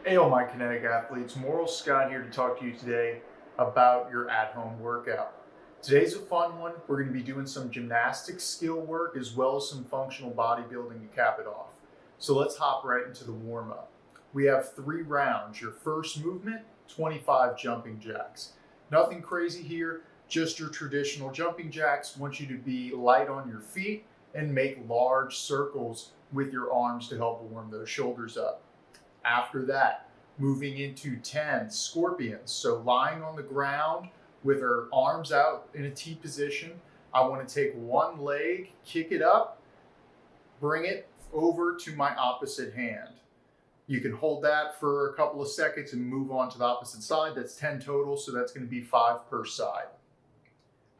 Hey, all my kinetic athletes, Moral Scott here to talk to you today about your at-home workout. Today's a fun one. We're going to be doing some gymnastics skill work as well as some functional bodybuilding to cap it off. So let's hop right into the warm-up. We have 3 rounds. Your first movement, 25 jumping jacks. Nothing crazy here, just your traditional jumping jacks. Want you to be light on your feet and make large circles with your arms to help warm those shoulders up. After that, moving into 10 scorpions. So lying on the ground with our arms out in a T position. I want to take one leg, kick it up, bring it over to my opposite hand. You can hold that for a couple of seconds and move on to the opposite side. That's 10 total, so that's going to be 5 per side.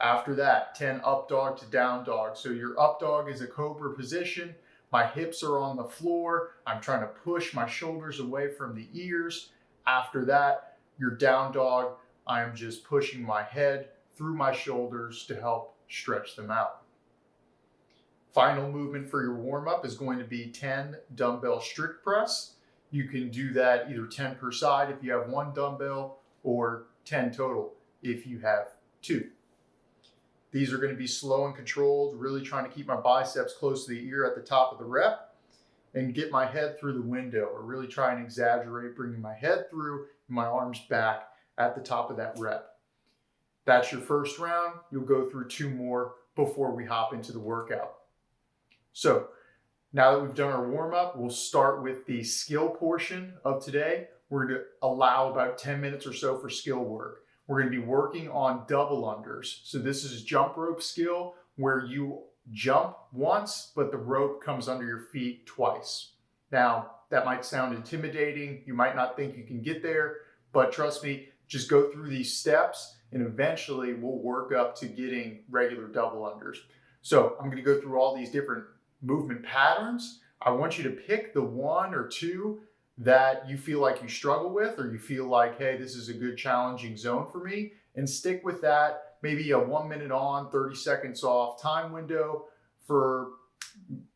After that, 10 up dog to down dog. So your up dog is a cobra position. My hips are on the floor. I'm trying to push my shoulders away from the ears. After that, your down dog, I am just pushing my head through my shoulders to help stretch them out. Final movement for your warm-up is going to be 10 dumbbell strict press. You can do that either 10 per side if you have 1 dumbbell or 10 total if you have 2. These are going to be slow and controlled, really trying to keep my biceps close to the ear at the top of the rep and get my head through the window, or really try and exaggerate bringing my head through and my arms back at the top of that rep. That's your first round. You'll go through 2 more before we hop into the workout. So now that we've done our warm-up, we'll start with the skill portion of today. We're going to allow about 10 minutes or so for skill work. We're going to be working on double unders. So this is jump rope skill where you jump once, but the rope comes under your feet twice. Now, that might sound intimidating. You might not think you can get there, but trust me, just go through these steps and eventually we'll work up to getting regular double unders. So I'm going to go through all these different movement patterns. I want you to pick the 1 or 2 that you feel like you struggle with, or you feel like, hey, this is a good challenging zone for me, and stick with that. Maybe a 1 minute on, 30 seconds off time window for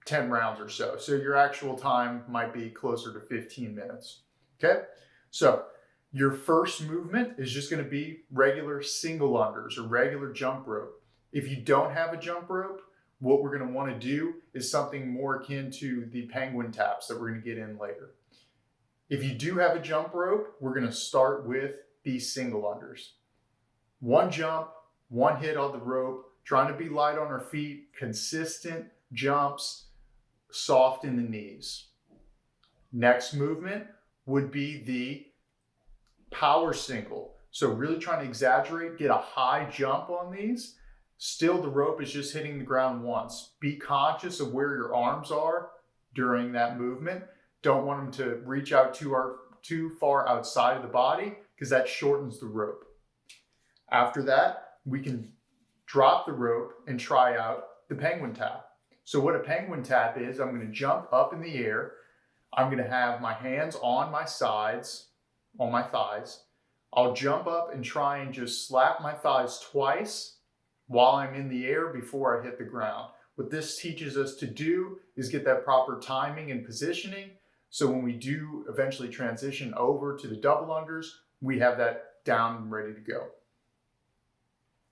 10 rounds or so. So your actual time might be closer to 15 minutes. Okay, so your first movement is just going to be regular single unders or regular jump rope. If you don't have a jump rope, what we're going to want to do is something more akin to the penguin taps that we're going to get in later. If you do have a jump rope, we're going to start with these single unders. 1 jump, 1 hit on the rope, trying to be light on our feet, consistent jumps, soft in the knees. Next movement would be the power single. So really trying to exaggerate, get a high jump on these. Still, the rope is just hitting the ground once. Be conscious of where your arms are during that movement. Don't want them to reach out too far outside of the body because that shortens the rope. After that, we can drop the rope and try out the penguin tap. So what a penguin tap is, I'm going to jump up in the air. I'm going to have my hands on my sides, on my thighs. I'll jump up and try and just slap my thighs twice while I'm in the air before I hit the ground. What this teaches us to do is get that proper timing and positioning. So when we do eventually transition over to the double unders, we have that down and ready to go.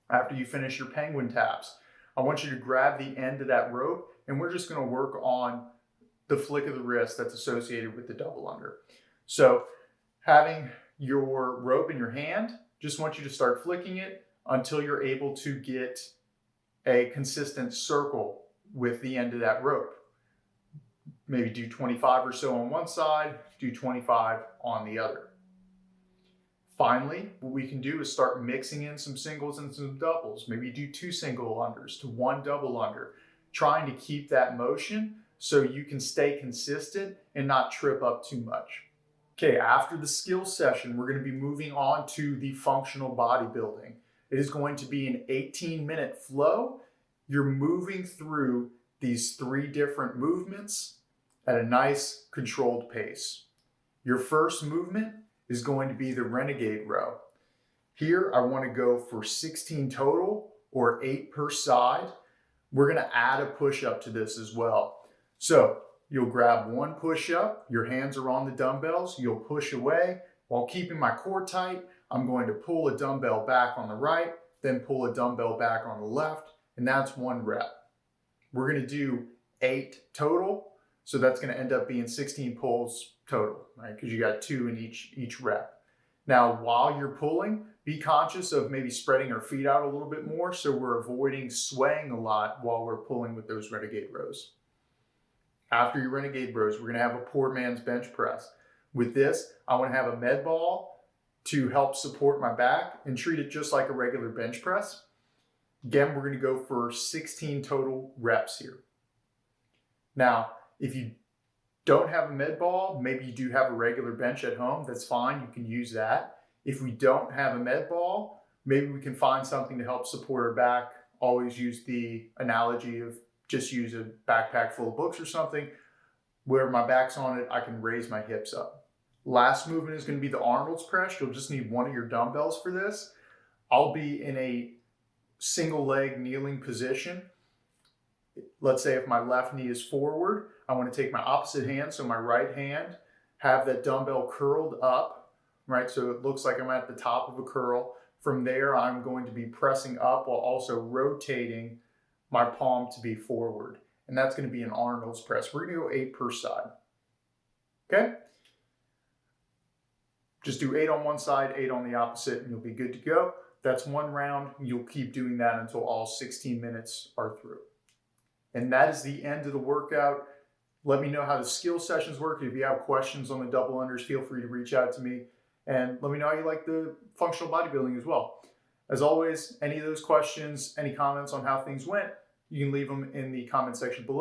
After you finish your penguin taps, I want you to grab the end of that rope and we're just going to work on the flick of the wrist that's associated with the double under. So having your rope in your hand, just want you to start flicking it until you're able to get a consistent circle with the end of that rope. Maybe do 25 or so on one side, do 25 on the other. Finally, what we can do is start mixing in some singles and some doubles. Maybe do 2 single unders to 1 double under, trying to keep that motion so you can stay consistent and not trip up too much. Okay, after the skill session, we're going to be moving on to the functional bodybuilding. It is going to be an 18-minute flow. You're moving through these 3 different movements at a nice controlled pace. Your first movement is going to be the Renegade Row. Here, I want to go for 16 total or 8 per side. We're going to add a push-up to this as well. So You'll grab one push-up, your hands are on the dumbbells, you'll push away. While keeping my core tight, I'm going to pull a dumbbell back on the right, then pull a dumbbell back on the left, and that's 1 rep. We're gonna do 8 total, so that's gonna end up being 16 pulls total, right? Because you got 2 in each rep. Now, while you're pulling, be conscious of maybe spreading our feet out a little bit more so we're avoiding swaying a lot while we're pulling with those Renegade rows. After your Renegade rows, we're gonna have a poor man's bench press. With this, I wanna have a med ball to help support my back and treat it just like a regular bench press. Again, we're gonna go for 16 total reps here. Now, if you don't have a med ball, maybe you do have a regular bench at home, that's fine, you can use that. If we don't have a med ball, maybe we can find something to help support our back. Always use the analogy of just use a backpack full of books or something. Where my back's on it, I can raise my hips up. Last movement is going to be the Arnold's press. You'll just need one of your dumbbells for this. I'll be in a single leg kneeling position. Let's say if my left knee is forward, I want to take my opposite hand, so my right hand, have that dumbbell curled up, right? So it looks like I'm at the top of a curl. From there, I'm going to be pressing up while also rotating my palm to be forward. And that's going to be an Arnold's press. We're going to go 8 per side. Okay? Just do 8 on one side, 8 on the opposite, and you'll be good to go. That's 1 round. You'll keep doing that until all 16 minutes are through. And that is the end of the workout. Let me know how the skill sessions work. If you have questions on the double unders, feel free to reach out to me. And let me know how you like the functional bodybuilding as well. As always, any of those questions, any comments on how things went, you can leave them in the comment section below.